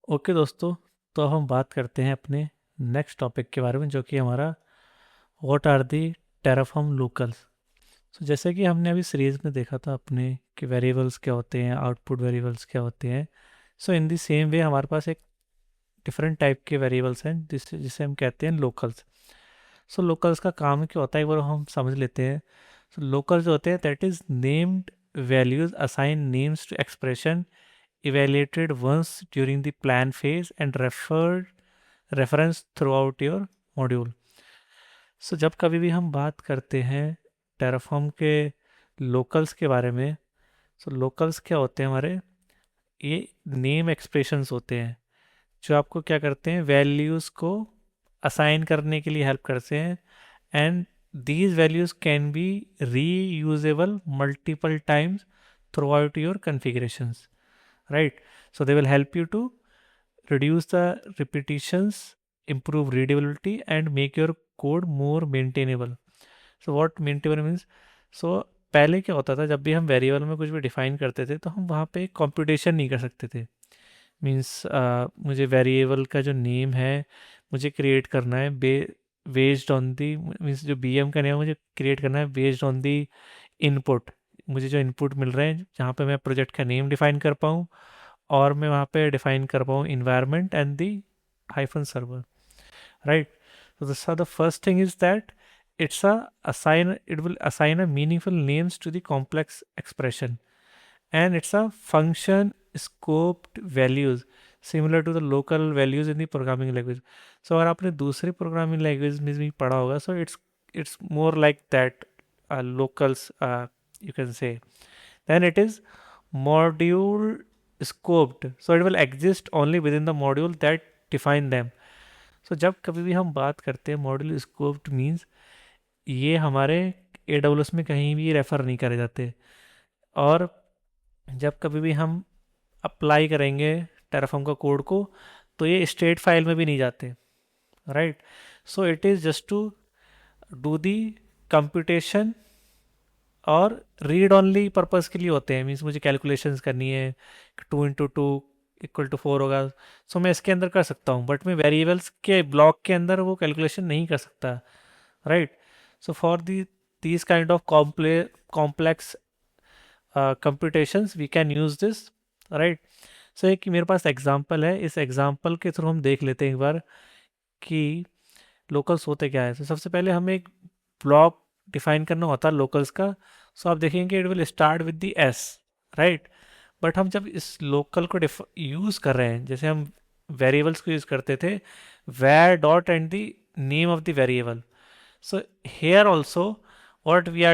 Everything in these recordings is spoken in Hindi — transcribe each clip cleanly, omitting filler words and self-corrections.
ओके दोस्तों, तो अब हम बात करते हैं अपने नेक्स्ट टॉपिक के बारे में, जो कि हमारा what are the Terraform locals. तो जैसे कि हमने अभी सीरीज में देखा था अपने कि वेरिएबल्स क्या होते हैं, आउटपुट वेरिएबल्स क्या होते हैं। सो इन दी सेम वे हमारे पास एक डिफरेंट टाइप के वेरिएबल्स हैं जिसे जिसे हम कहते हैं लोकल्स। सो लोकल्स का काम क्या होता है एक बार हम समझ लेते हैं। सो लोकल्स जो होते हैं that is named values assign names to expression evaluated once during the plan phase and reference throughout your module। सो जब कभी भी हम बात करते हैं टेराफॉर्म के लोकल्स के बारे में, सो लोकल्स क्या होते हैं हमारे, ये नेम एक्सप्रेशंस होते हैं जो आपको क्या करते हैं, वैल्यूज़ को असाइन करने के लिए हेल्प करते हैं। And these values can be reusable multiple times throughout your configurations, right? So they will help you to reduce the repetitions, improve readability and make your code more maintainable। So what maintainable means, so पहले क्या होता था जब भी हम वेरिएबल में कुछ भी डिफाइन करते थे तो हम वहाँ पे कंप्यूटेशन नहीं कर सकते थे। मीन्स मुझे वेरिएबल का जो नेम है मुझे क्रिएट करना है बेस्ड ऑन दी, मीन्स जो बीएम का नेम है मुझे क्रिएट करना है बेस्ड ऑन दी इनपुट। मुझे जो इनपुट मिल रहे हैं जहाँ पे मैं प्रोजेक्ट का नेम डिफाइन कर पाऊँ और मैं वहाँ पे डिफाइन कर पाऊँ environment and the hyphen server, right? So the first thing is that it will assign a meaningful names to the complex expression, and it's a function scoped values similar to the local values in the programming language। So अगर आपने दूसरी programming language में भी पढ़ा होगा, so it's more like that, locals, you can say। Then it is module scoped, so it will exist only within the module that define them। so जब कभी भी हम बात करते हैं मॉड्यूल स्कोप्ड मीन्स ये हमारे AWS में कहीं भी रेफर नहीं करे जाते। और जब कभी भी हम अप्लाई करेंगे टेराफॉर्म का कोड को तो ये स्टेट फाइल में भी नहीं जाते, right? So it is just to do the computation और रीड ऑनली पर्पस के लिए होते हैं। मीन्स मुझे कैलकुलेशंस करनी है, 2 × 2 = 4 होगा, सो मैं इसके अंदर कर सकता हूँ, बट मैं वेरिएबल्स के ब्लॉक के अंदर वो कैलकुलेशन नहीं कर सकता, right? So for the these kind of complex computations we can use this, right? सो एक मेरे पास एग्जांपल है, इस एग्जांपल के थ्रू हम देख लेते हैं एक बार कि लोकल्स होते क्या है। तो सबसे पहले हमें एक ब्लॉक डिफाइन करना होता है लोकल्स का। सो आप देखेंगे it will start with the S, right? But हम जब इस लोकल को यूज़ कर रहे हैं, जैसे हम वेरिएबल्स को यूज़ करते थे, where dot and the name of the variable. So here also what we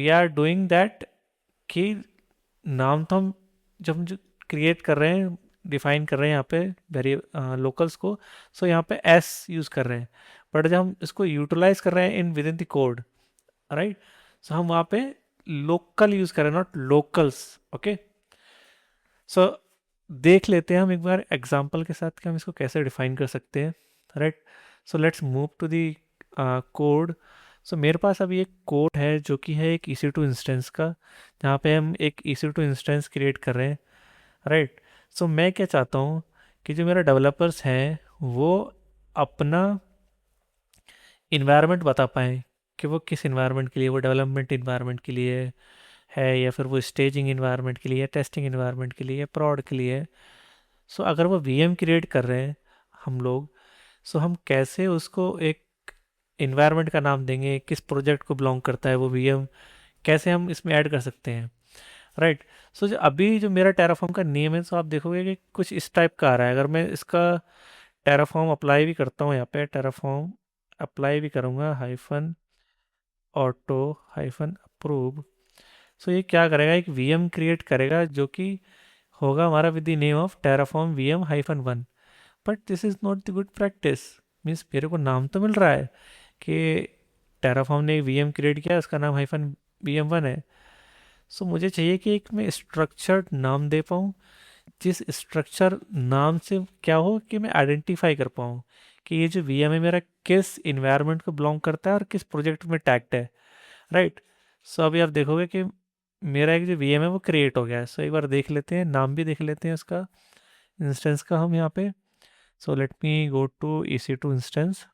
are doing that कि नाम तो हम जब हम जो क्रिएट कर रहे हैं, डिफाइन कर रहे हैं यहाँ पे वेरी लोकल्स को, सो यहाँ पे एस यूज़ कर रहे हैं। बट जब हम इसको यूटिलाइज कर रहे हैं in with in the code, right, so हम वहाँ पे लोकल यूज़ कर रहे हैं, नॉट लोकल्स। ओके, सो देख लेते हैं हम एक बार एग्जांपल के साथ कि हम इसको कैसे डिफाइन कर सकते हैं, right? So let's move to the code. So मेरे पास अभी एक कोड है जो कि है एक EC2 इंस्टेंस का, जहाँ पे हम एक EC2 इंस्टेंस क्रिएट कर रहे हैं, राइट? सो मैं क्या चाहता हूँ कि जो मेरा डेवलपर्स हैं वो अपना इन्वायरमेंट बता पाएँ कि वो किस इन्वायरमेंट के लिए, वो डेवलपमेंट इन्वायरमेंट के लिए है या फिर वो स्टेजिंग इन्वायरमेंट के लिए, टेस्टिंग इन्वायरमेंट के लिए, प्रॉड के लिए। सो अगर वो VM क्रिएट कर रहे हैं हम लोग, सो हम कैसे उसको एक इन्वायरमेंट का नाम देंगे, किस प्रोजेक्ट को बिलोंग करता है वो VM, कैसे हम इसमें ऐड कर सकते हैं, राइट? सो जो अभी जो मेरा टेराफॉर्म का नेम है, सो आप देखोगे कि कुछ इस टाइप का आ रहा है। अगर मैं इसका टेराफॉर्म अप्लाई भी करता हूँ, यहाँ पे टेराफॉर्म अप्लाई भी करूँगा, हाइफन ऑटो हाइफन अप्रूव, सो ये क्या करेगा, एक VM क्रिएट करेगा जो कि होगा हमारा with the name of Terraform VM-1। But this is not the good practice. Means मेरे को नाम तो मिल रहा है कि टेराफॉर्म ने एक VM क्रिएट किया, उसका नाम -VM-1 है। सो मुझे चाहिए कि एक मैं स्ट्रक्चर्ड नाम दे पाऊँ, जिस स्ट्रक्चर नाम से क्या हो कि मैं आइडेंटिफाई कर पाऊँ कि ये जो VM है मेरा किस इन्वायरमेंट को बिलोंग करता है और किस प्रोजेक्ट में टैग्ड है, राइट? सो अभी आप देखोगे कि मेरा एक जो VM है वो क्रिएट हो गया है। सो एक बार देख लेते हैं, नाम भी देख लेते हैं उसका, इंस्टेंस का हम यहाँ पे, so let me go to EC2 instance.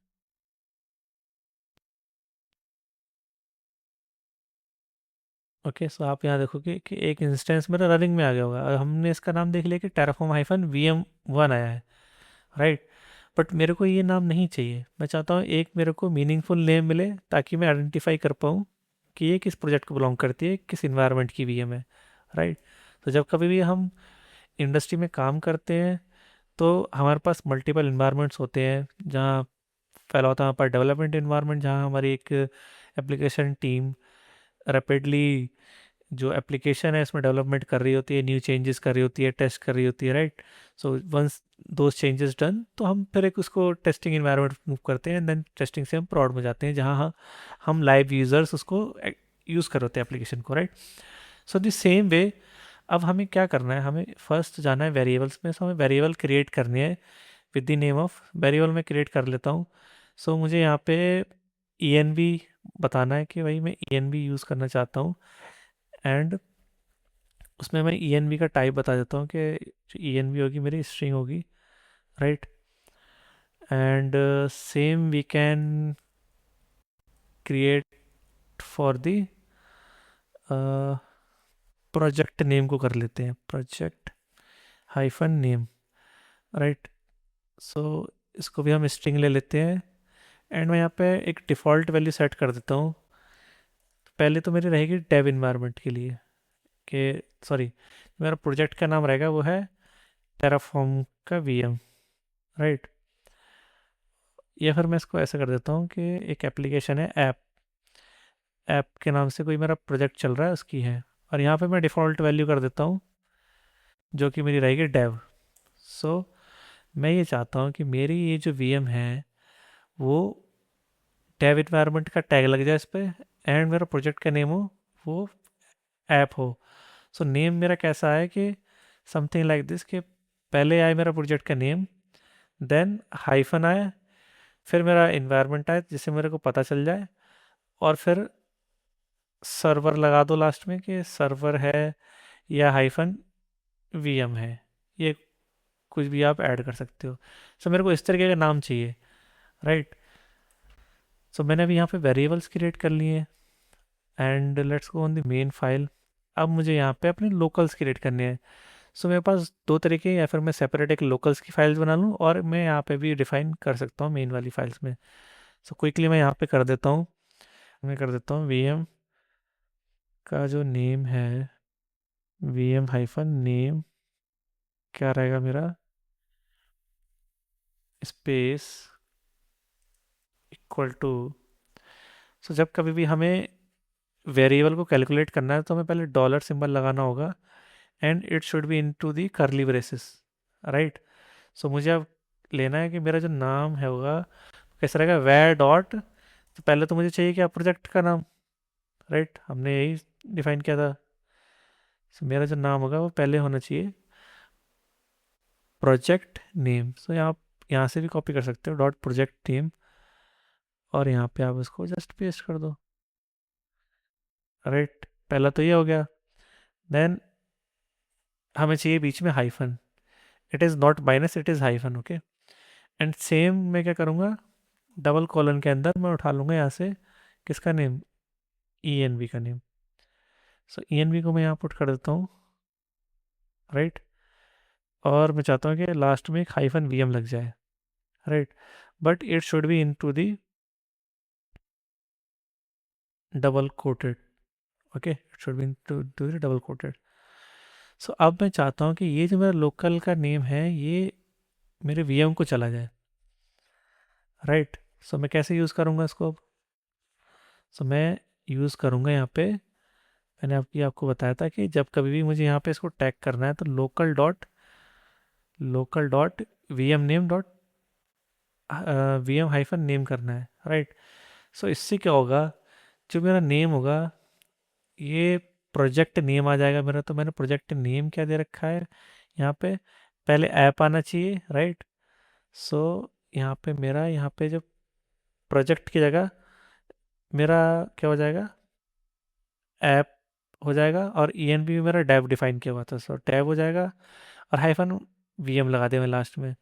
Okay, so आप यहाँ देखोगे कि एक इंस्टेंस मेरा रनिंग में आ गया होगा और हमने इसका नाम देख लिया कि टेराफॉर्म हाइफन VM1 आया है, राइट। बट मेरे को ये नाम नहीं चाहिए, मैं चाहता हूँ एक मेरे को मीनिंगफुल नेम मिले ताकि मैं आइडेंटिफाई कर पाऊँ कि ये किस प्रोजेक्ट को बिलोंग करती है, किस इन्वायरमेंट की VM है, राइट। तो जब कभी भी हम इंडस्ट्री में काम करते हैं तो हमारे पास मल्टीपल इन्वायरमेंट्स होते हैं जहाँ पहला होता है हमारे पास डेवलपमेंट इन्वायरमेंट, जहाँ हमारी एक एप्लीकेशन टीम रैपिडली जो एप्लीकेशन है इसमें डेवलपमेंट कर रही होती है, न्यू चेंजेस कर रही होती है, टेस्ट कर रही होती है, right. So once those changes done तो हम फिर एक उसको टेस्टिंग इन्वायरमेंट मूव करते हैं, एंड देन टेस्टिंग से हम प्रोड में जाते हैं जहाँ हम लाइव यूज़र्स उसको यूज़ कर रहे होते हैं एप्लीकेशन को, right. So the same way अब हमें क्या करना है, हमें फर्स्ट जाना है वेरिएबल्स में। सो हमें वेरिएबल क्रिएट करनी है with the name of variable में क्रिएट कर लेता हूँ। सो मुझे यहाँ पे ENV बताना है कि भाई मैं ENV यूज़ करना चाहता हूँ, एंड उसमें मैं ENV का टाइप बता देता हूँ कि जो ENV होगी मेरी स्ट्रिंग होगी, right. And same we can create for the project name को कर लेते हैं, project hyphen name, right. So इसको भी हम स्ट्रिंग ले लेते हैं, एंड मैं यहाँ पे एक डिफ़ॉल्ट वैल्यू सेट कर देता हूँ। पहले तो मेरी रहेगी डेव इन्वायरमेंट के लिए कि सॉरी, मेरा प्रोजेक्ट का नाम रहेगा वो है टेराफॉर्म का VM, राइट। या फिर मैं इसको ऐसा कर देता हूँ कि एक एप्लीकेशन है ऐप, ऐप के नाम से कोई मेरा प्रोजेक्ट चल रहा है उसकी है, और यहाँ पे मैं डिफ़ॉल्ट वैल्यू कर देता हूँ जो कि मेरी रहेगी डेव। सो मैं ये चाहता हूँ कि मेरी ये जो VM है वो डेव इन्वायरमेंट का टैग लग जाए इस पर, एंड मेरा प्रोजेक्ट का नेम हो वो ऐप हो। सो नेम मेरा कैसा है कि समथिंग लाइक दिस, कि पहले आए मेरा प्रोजेक्ट का नेम, देन हाइफन आए, फिर मेरा इन्वायरमेंट आए जिससे मेरे को पता चल जाए, और फिर सर्वर लगा दो लास्ट में कि सर्वर है या हाइफन VM है, ये कुछ भी आप ऐड कर सकते हो। सो मेरे को इस तरीके का नाम चाहिए, राइट। सो मैंने अभी यहाँ पे वेरिएबल्स क्रिएट कर लिए, and let's go on the main file. अब मुझे यहाँ पे अपने लोकल्स क्रिएट करने हैं। सो मेरे पास दो तरीके हैं, या फिर मैं सेपरेट एक लोकल्स की फाइल्स बना लूँ और मैं यहाँ पे भी डिफाइन कर सकता हूँ मेन वाली फाइल्स में। सो क्विकली मैं यहाँ पे कर देता हूँ, मैं कर देता हूँ VM का जो नेम है, VM हाइफन नेम क्या रहेगा मेरा, स्पेस इक्वल टू। सो जब कभी भी हमें वेरिएबल को कैलकुलेट करना है तो हमें पहले डॉलर सिंबल लगाना होगा, and it should B into the करली ब्रेसेस, राइट। सो मुझे अब लेना है कि मेरा जो नाम है होगा कैसा रहेगा, वैर डॉट, तो पहले तो मुझे चाहिए क्या, प्रोजेक्ट का नाम, राइट, हमने यही डिफाइन किया था। सो मेरा जो नाम होगा वो पहले होना चाहिए प्रोजेक्ट नेम। सो यहाँ से भी कॉपी कर सकते हो डॉट प्रोजेक्ट नेम, और यहाँ पे आप इसको जस्ट पेस्ट कर दो, राइट। पहला तो ये हो गया, देन हमें चाहिए बीच में hyphen, it is not minus, it is hyphen, okay. And same मैं क्या करूँगा, डबल कॉलन के अंदर मैं उठा लूँगा यहाँ से किसका नेम, ENV का नेम। सो ENV को मैं यहाँ पुट कर देता हूँ, राइट। और मैं चाहता हूँ कि लास्ट में एक हाइफन VM लग जाए, right. But it should be into the double quoted, okay, it should be into the double quoted. So अब मैं चाहता हूँ कि ये जो मेरा लोकल का नेम है ये मेरे VM को चला जाए, राइट। सो मैं कैसे यूज़ करूँगा इसको अब, सो मैं यूज़ करूँगा यहाँ पे, मैंने आपको बताया था कि जब कभी भी मुझे यहाँ पे इसको टैग करना है तो local dot VM name dot VM hyphen name करना है, राइट। सो इससे क्या होगा, जो मेरा नेम होगा ये प्रोजेक्ट नेम आ जाएगा मेरा। तो मैंने प्रोजेक्ट नेम क्या दे रखा है यहाँ पे, पहले ऐप आना चाहिए, राइट। सो यहाँ पे मेरा यहाँ पे जो प्रोजेक्ट की जगह मेरा क्या हो जाएगा, ऐप हो जाएगा, और ENV भी मेरा डेव डिफाइन किया हुआ था, सो डेव हो जाएगा, और हाइफन वीएम लगा दिया मैं लास्ट में।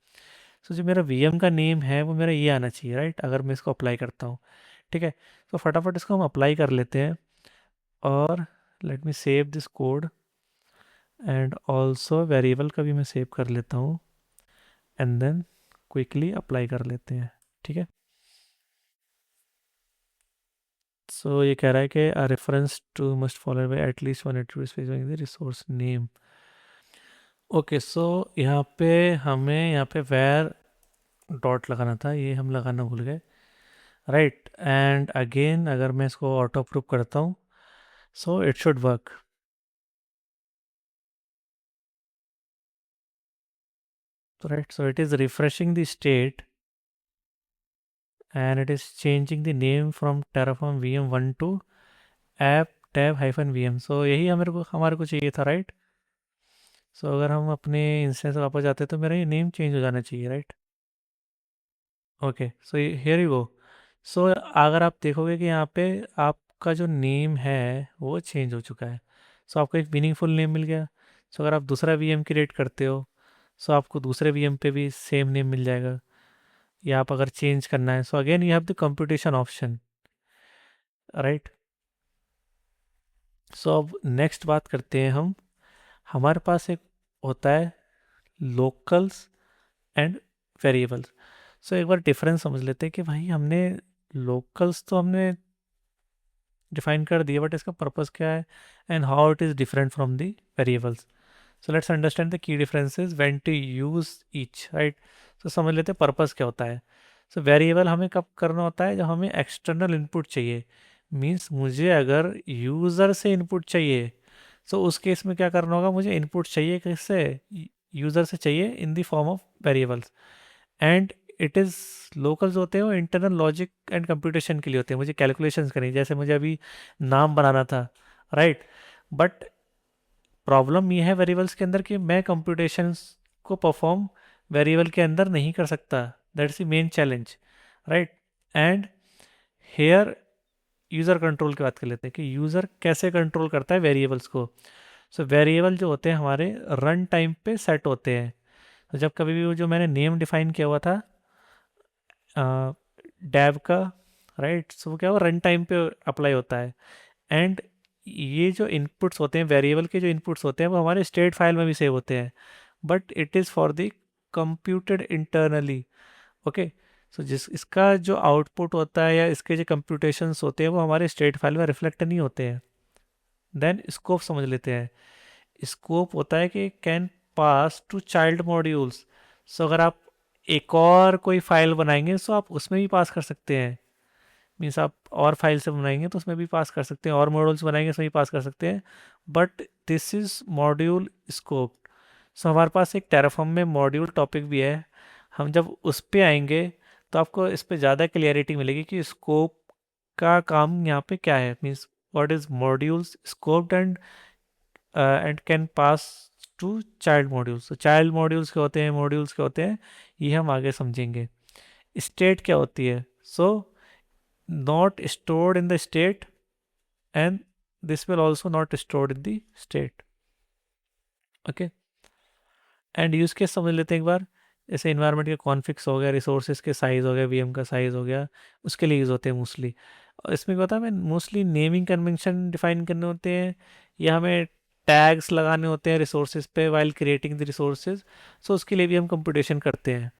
सो जो मेरा वीएम का नेम है वो मेरा ये आना चाहिए, राइट, अगर मैं इसको अप्लाई करता हूँ। ठीक है, तो फटाफट इसको हम अप्लाई कर लेते हैं। और let me save this code, and also variable का भी मैं सेव कर लेता हूँ, एंड देन क्विकली अप्लाई कर लेते हैं। ठीक है, सो ये कह रहा है कि a reference to must follow by at least one attribute specifying the resource name। Okay, so यहाँ पे हमें यहाँ पे where डॉट लगाना था, ये हम लगाना भूल गए, राइट। एंड अगेन अगर मैं इसको ऑटो अप्रूव करता हूँ, so it should work. So right, so it is refreshing the state and it is changing the name from Terraform VM1 to app tab hyphen VM। so यही हमारे को चाहिए था, राइट। सो अगर हम अपने इंस्टेंस वापस जाते तो मेरा ये नेम चेंज हो जाना चाहिए, right. Okay, so here you go. So अगर आप देखोगे कि यहाँ पे आपका जो नेम है वो चेंज हो चुका है। सो आपको एक मीनिंगफुल नेम मिल गया। सो अगर आप दूसरा वीएम क्रिएट करते हो, सो आपको दूसरे वीएम पे भी सेम नेम मिल जाएगा। या आप अगर चेंज करना है, so again you have the computation option, right. So अब नेक्स्ट बात करते हैं हम। हमारे पास एक होता है लोकल्स एंड वेरिएबल्स। सो एक बार डिफरेंस समझ लेते हैं कि भाई हमने लोकल्स तो हमने डिफाइन कर दिया, बट इसका पर्पस क्या है and how it is different from the variables. So let's understand the key differences when to use each, right. So समझ लेते हैं पर्पस क्या होता है। सो वेरिएबल हमें कब करना होता है, जब हमें एक्सटर्नल इनपुट चाहिए। मीन्स मुझे अगर यूज़र से इनपुट चाहिए, सो उस केस में क्या करना होगा, मुझे इनपुट चाहिए किससे, यूज़र से चाहिए in the form of variables. And it is locals होते हैं वो इंटरनल लॉजिक एंड कंप्यूटेशन के लिए होते हैं, मुझे कैलकुलेशंस करनी, जैसे मुझे अभी नाम बनाना था, राइट। बट प्रॉब्लम ये है वेरिएबल्स के अंदर कि मैं कंप्यूटेशंस को परफॉर्म वेरिएबल के अंदर नहीं कर सकता। That's the main challenge, right. And here user control की बात कर लेते हैं कि यूज़र कैसे कंट्रोल करता है वेरिएबल्स को। सो वेरिएबल जो होते हैं हमारे रन टाइम पे सेट होते हैं। तो जब कभी भी वो जो मैंने नेम डिफाइन किया हुआ था डैब का, राइट, सो वो क्या हुआ, रन टाइम पे अप्लाई होता है। एंड ये जो इनपुट्स होते हैं, वेरिएबल के जो इनपुट्स होते हैं वो हमारे स्टेट फाइल में भी सेव होते हैं, but it is for the computed internally. Okay, so जिस इसका जो आउटपुट होता है या इसके जो कंप्यूटेशंस होते हैं वो हमारे स्टेट फाइल में रिफ्लेक्ट नहीं होते हैं। देन स्कोप समझ लेते हैं। स्कोप होता है कि can pass to child modules. So अगर आप एक और कोई फाइल बनाएंगे सो आप उसमें भी पास कर सकते हैं। मीन्स आप और फाइल से बनाएंगे तो उसमें भी पास कर सकते हैं, और मॉड्यूल्स बनाएंगे उसमें भी पास कर सकते हैं। But this is module scope. So हमारे पास एक टेराफॉर्म में मॉड्यूल टॉपिक भी है। हम जब उस पे आएंगे तो आपको इस पे ज़्यादा क्लियरिटी मिलेगी कि स्कोप का काम यहाँ पे क्या है। Means what is modules scoped and can pass to child modules. तो चाइल्ड मॉड्यूल्स क्या होते हैं, मॉड्यूल्स क्या होते हैं, ये हम आगे समझेंगे। स्टेट क्या होती है, सो not stored in the state and this will also not stored in the state। Okay, and use case समझ लेते हैं एक बार। जैसे इन्वायरमेंट के कॉन्फिग्स हो गया, रिसोर्सेज के साइज हो गया, वीएम का साइज हो गया, उसके लिए यूज़ होते हैं मोस्टली। और इसमें क्या होता है, हमें मोस्टली नेमिंग कन्वेंशन डिफाइन करने होते हैं या हमें टैग्स लगाने होते हैं रिसोर्सेज पे वाइल क्रिएटिंग द रिसोर्सेज। सो उसके लिए भी हम कंप्यूटेशन करते हैं।